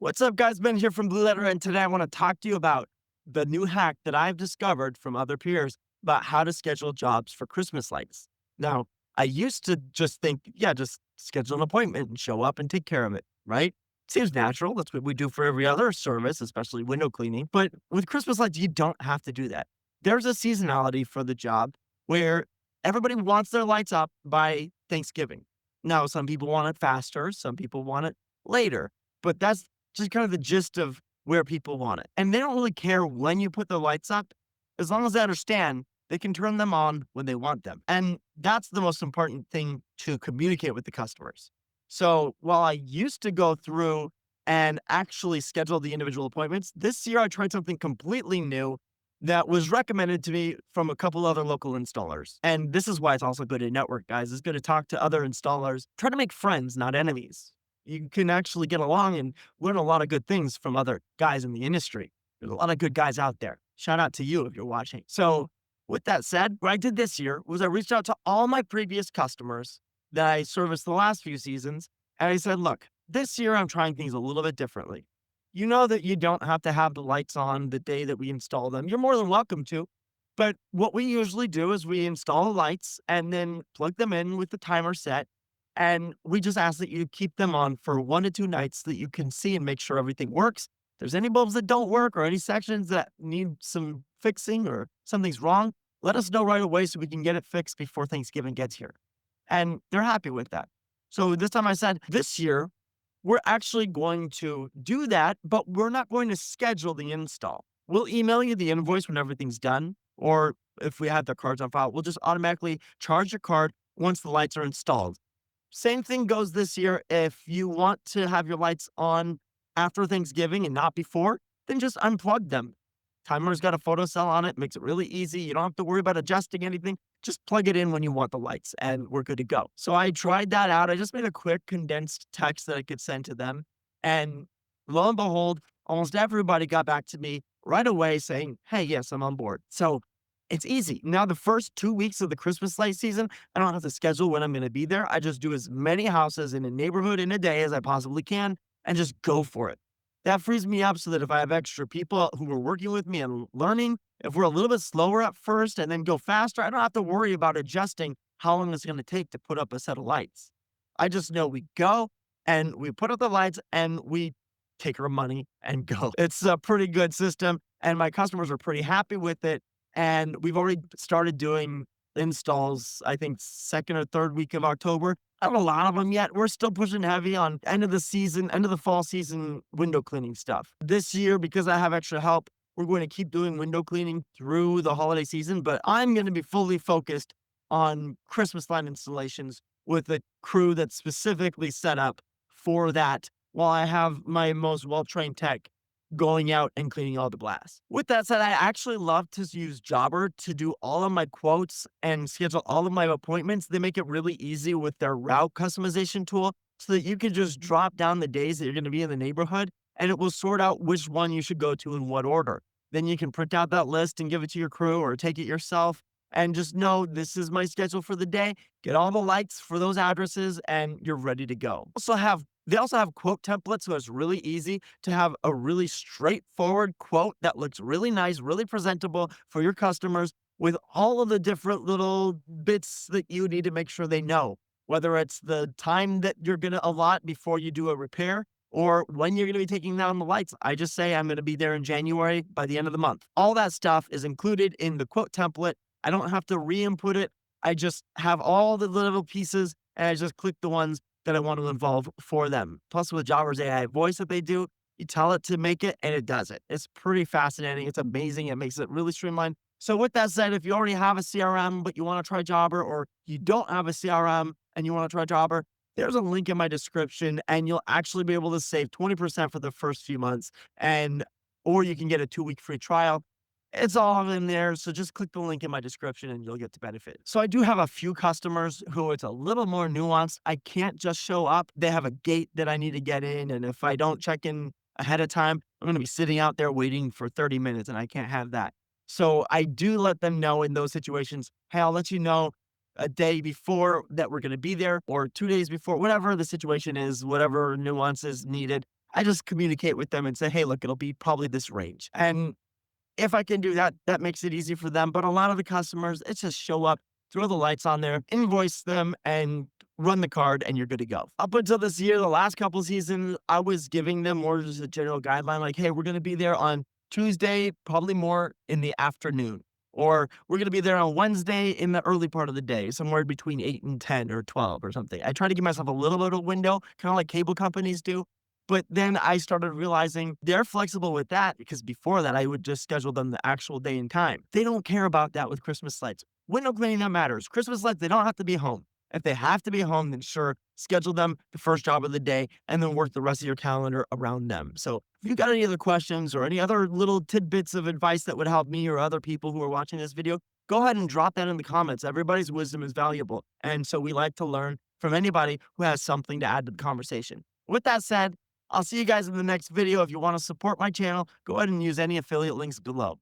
What's up, guys? Ben here from BluLadder, and today I want to talk to you about the new hack that I've discovered from other peers about how to schedule jobs for Christmas lights. Now, I used to just think, yeah, just schedule an appointment and show up and take care of it, right? Seems natural. That's what we do for every other service, especially window cleaning. But with Christmas lights, you don't have to do that. There's a seasonality for the job where everybody wants their lights up by Thanksgiving. Now, some people want it faster, some people want it later, but that's just kind of the gist of where people want it. And they don't really care when you put the lights up, as long as they understand they can turn them on when they want them. And that's the most important thing to communicate with the customers. So while I used to go through and actually schedule the individual appointments, this year I tried something completely new that was recommended to me from a couple other local installers. And this is why it's also good to network, guys. It's good to talk to other installers. Try to make friends, not enemies. You can actually get along and learn a lot of good things from other guys in the industry. There's a lot of good guys out there. Shout out to you if you're watching. So, with that said, what I did this year was I reached out to all my previous customers that I serviced the last few seasons. And I said, look, this year I'm trying things a little bit differently. You know that you don't have to have the lights on the day that we install them. You're more than welcome to. But what we usually do is we install the lights and then plug them in with the timer set. And we just ask that you keep them on for 1 to 2 nights so that you can see and make sure everything works. If there's any bulbs that don't work or any sections that need some fixing or something's wrong, let us know right away so we can get it fixed before Thanksgiving gets here. And they're happy with that. So this time I said, this year, we're actually going to do that, but we're not going to schedule the install. We'll email you the invoice when everything's done, or if we have the cards on file, we'll just automatically charge your card once the lights are installed. Same thing goes this year. If you want to have your lights on after Thanksgiving and not before, then just unplug them. Timer's got a photo cell on it, makes it really easy. You don't have to worry about adjusting anything. Just plug it in when you want the lights and we're good to go. So I tried that out. I just made a quick condensed text that I could send to them. And lo and behold, almost everybody got back to me right away saying, hey, yes, I'm on board. So it's easy. Now, the first 2 weeks of the Christmas light season, I don't have to schedule when I'm going to be there. I just do as many houses in a neighborhood in a day as I possibly can and just go for it. That frees me up so that if I have extra people who are working with me and learning, if we're a little bit slower at first and then go faster, I don't have to worry about adjusting how long it's going to take to put up a set of lights. I just know we go and we put up the lights and we take our money and go. It's a pretty good system and my customers are pretty happy with it. And we've already started doing installs, I think, second or third week of October. Not a lot of them yet. We're still pushing heavy on end of the season, end of the fall season window cleaning stuff. This year, because I have extra help, we're going to keep doing window cleaning through the holiday season, but I'm going to be fully focused on Christmas light installations with a crew that's specifically set up for that while I have my most well-trained tech going out and cleaning all the glass. With that said, I actually love to use Jobber to do all of my quotes and schedule all of my appointments. They make it really easy with their route customization tool so that you can just drop down the days that you're going to be in the neighborhood and it will sort out which one you should go to in what order. Then you can print out that list and give it to your crew or take it yourself and just know this is my schedule for the day. Get all the lights for those addresses and you're ready to go. They also have quote templates, so it's really easy to have a really straightforward quote that looks really nice, really presentable for your customers with all of the different little bits that you need to make sure they know, whether it's the time that you're going to allot before you do a repair or when you're going to be taking down the lights. I just say I'm going to be there in January by the end of the month. All that stuff is included in the quote template. I don't have to re-input it. I just have all the little pieces and I just click the ones that I want to involve for them. Plus with Jobber's AI voice that they do, you tell it to make it and it does it. It's pretty fascinating. It's amazing. It makes it really streamlined. So with that said, if you already have a CRM, but you want to try Jobber or you don't have a CRM and you want to try Jobber, there's a link in my description and you'll actually be able to save 20% for the first few months or you can get a 2-week free trial. It's all in there. So just click the link in my description and you'll get to benefit. So I do have a few customers who it's a little more nuanced. I can't just show up. They have a gate that I need to get in. And if I don't check in ahead of time, I'm going to be sitting out there waiting for 30 minutes and I can't have that. So I do let them know in those situations, hey, I'll let you know a day before that we're going to be there or 2 days before, whatever the situation is, whatever nuance is needed. I just communicate with them and say, hey, look, it'll be probably this range. And if I can do that, that makes it easy for them. But a lot of the customers, it's just show up, throw the lights on there, invoice them, and run the card, and you're good to go. Up until this year, the last couple seasons, I was giving them more just a general guideline, like, hey, we're going to be there on Tuesday, probably more in the afternoon. Or we're going to be there on Wednesday in the early part of the day, somewhere between 8 and 10 or 12 or something. I try to give myself a little bit of window, kind of like cable companies do. But then I started realizing they're flexible with that because before that, I would just schedule them the actual day and time. They don't care about that with Christmas lights. Window cleaning, that matters. Christmas lights, they don't have to be home. If they have to be home, then sure, schedule them the first job of the day and then work the rest of your calendar around them. So if you got any other questions or any other little tidbits of advice that would help me or other people who are watching this video, go ahead and drop that in the comments. Everybody's wisdom is valuable. And so we like to learn from anybody who has something to add to the conversation. With that said, I'll see you guys in the next video. If you want to support my channel, go ahead and use any affiliate links below.